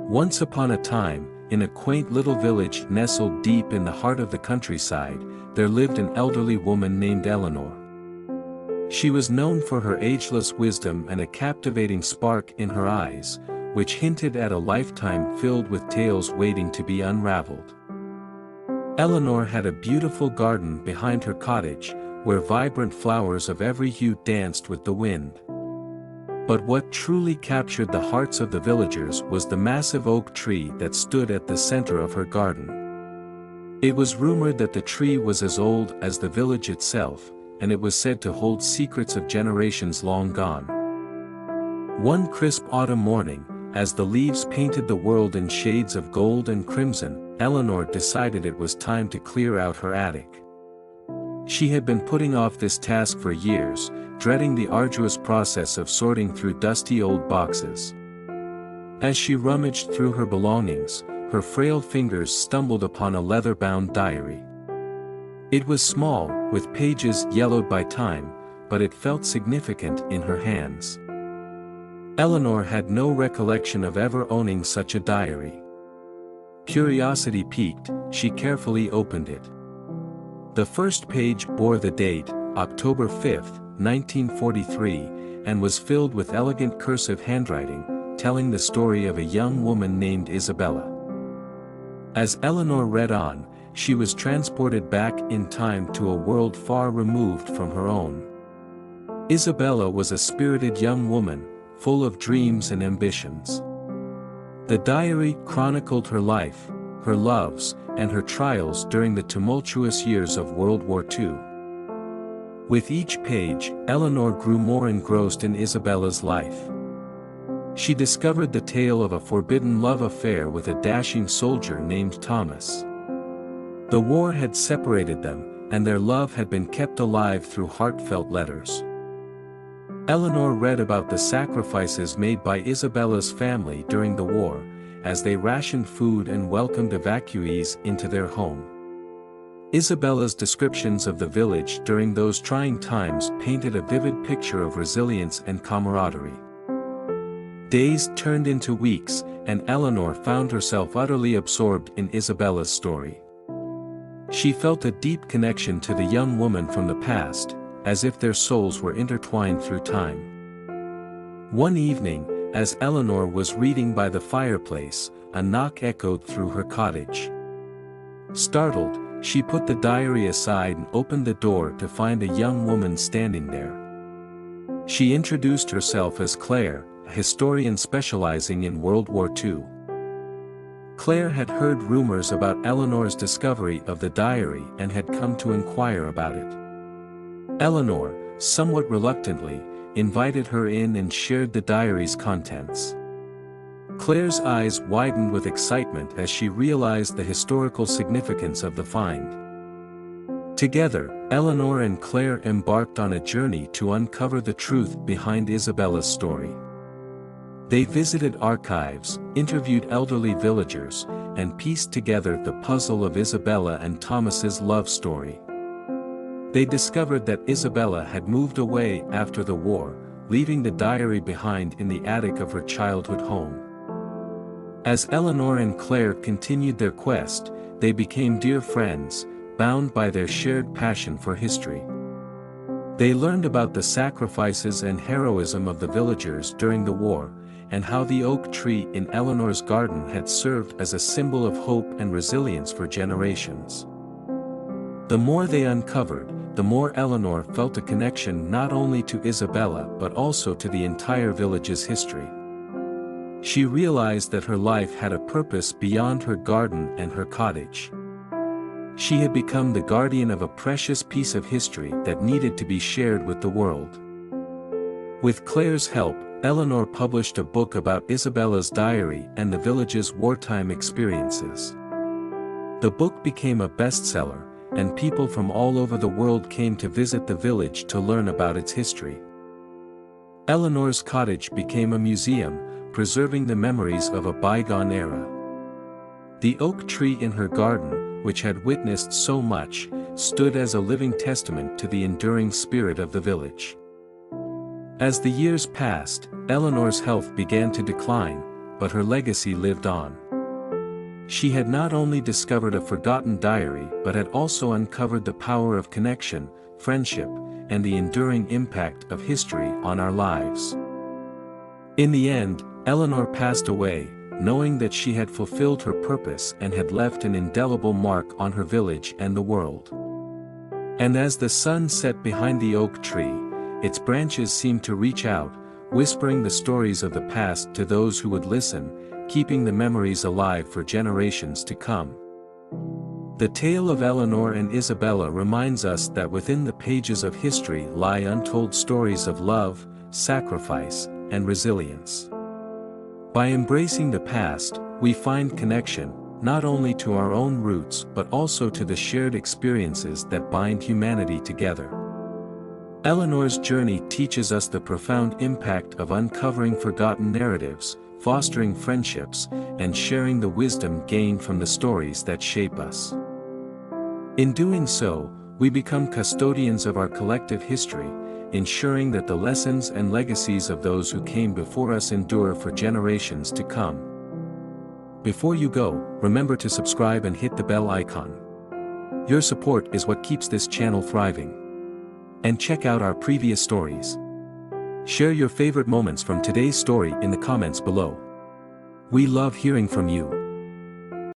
Once upon a time, in a quaint little village nestled deep in the heart of the countryside, there lived an elderly woman named Eleanor. She was known for her ageless wisdom and a captivating spark in her eyes, which hinted at a lifetime filled with tales waiting to be unraveled. Eleanor had a beautiful garden behind her cottage, where vibrant flowers of every hue danced with the wind. But what truly captured the hearts of the villagers was the massive oak tree that stood at the center of her garden. It was rumored that the tree was as old as the village itself, and it was said to hold secrets of generations long gone. One crisp autumn morning, as the leaves painted the world in shades of gold and crimson, Eleanor decided it was time to clear out her attic. She had been putting off this task for years, dreading the arduous process of sorting through dusty old boxes. As she rummaged through her belongings, her frail fingers stumbled upon a leather-bound diary. It was small, with pages yellowed by time, but it felt significant in her hands. Eleanor had no recollection of ever owning such a diary. Curiosity piqued, she carefully opened it. The first page bore the date, October 5, 1943, and was filled with elegant cursive handwriting, telling the story of a young woman named Isabella. As Eleanor read on, she was transported back in time to a world far removed from her own. Isabella was a spirited young woman, full of dreams and ambitions. The diary chronicled her life, her loves, and her trials during the tumultuous years of World War II. With each page, Eleanor grew more engrossed in Isabella's life. She discovered the tale of a forbidden love affair with a dashing soldier named Thomas. The war had separated them, and their love had been kept alive through heartfelt letters. Eleanor read about the sacrifices made by Isabella's family during the war, as they rationed food and welcomed evacuees into their home. Isabella's descriptions of the village during those trying times painted a vivid picture of resilience and camaraderie. Days turned into weeks, and Eleanor found herself utterly absorbed in Isabella's story. She felt a deep connection to the young woman from the past, as if their souls were intertwined through time. One evening, as Eleanor was reading by the fireplace, a knock echoed through her cottage. Startled, she put the diary aside and opened the door to find a young woman standing there. She introduced herself as Claire, a historian specializing in World War II. Claire had heard rumors about Eleanor's discovery of the diary and had come to inquire about it. Eleanor, somewhat reluctantly, invited her in and shared the diary's contents. Claire's eyes widened with excitement as she realized the historical significance of the find. Together, Eleanor and Claire embarked on a journey to uncover the truth behind Isabella's story. They visited archives, interviewed elderly villagers, and pieced together the puzzle of Isabella and Thomas's love story. They discovered that Isabella had moved away after the war, leaving the diary behind in the attic of her childhood home. As Eleanor and Claire continued their quest, they became dear friends, bound by their shared passion for history. They learned about the sacrifices and heroism of the villagers during the war, and how the oak tree in Eleanor's garden had served as a symbol of hope and resilience for generations. The more they uncovered, the more Eleanor felt a connection not only to Isabella but also to the entire village's history. She realized that her life had a purpose beyond her garden and her cottage. She had become the guardian of a precious piece of history that needed to be shared with the world. With Claire's help, Eleanor published a book about Isabella's diary and the village's wartime experiences. The book became a bestseller, and people from all over the world came to visit the village to learn about its history. Eleanor's cottage became a museum, preserving the memories of a bygone era. The oak tree in her garden, which had witnessed so much, stood as a living testament to the enduring spirit of the village. As the years passed, Eleanor's health began to decline, but her legacy lived on. She had not only discovered a forgotten diary but had also uncovered the power of connection, friendship, and the enduring impact of history on our lives. In the end, Eleanor passed away, knowing that she had fulfilled her purpose and had left an indelible mark on her village and the world. And as the sun set behind the oak tree, its branches seemed to reach out, whispering the stories of the past to those who would listen, keeping the memories alive for generations to come. The tale of Eleanor and Isabella reminds us that within the pages of history lie untold stories of love, sacrifice, and resilience. By embracing the past, we find connection, not only to our own roots but also to the shared experiences that bind humanity together. Eleanor's journey teaches us the profound impact of uncovering forgotten narratives, fostering friendships, and sharing the wisdom gained from the stories that shape us. In doing so, we become custodians of our collective history, ensuring that the lessons and legacies of those who came before us endure for generations to come. Before you go, remember to subscribe and hit the bell icon. Your support is what keeps this channel thriving. And check out our previous stories. Share your favorite moments from today's story in the comments below. We love hearing from you.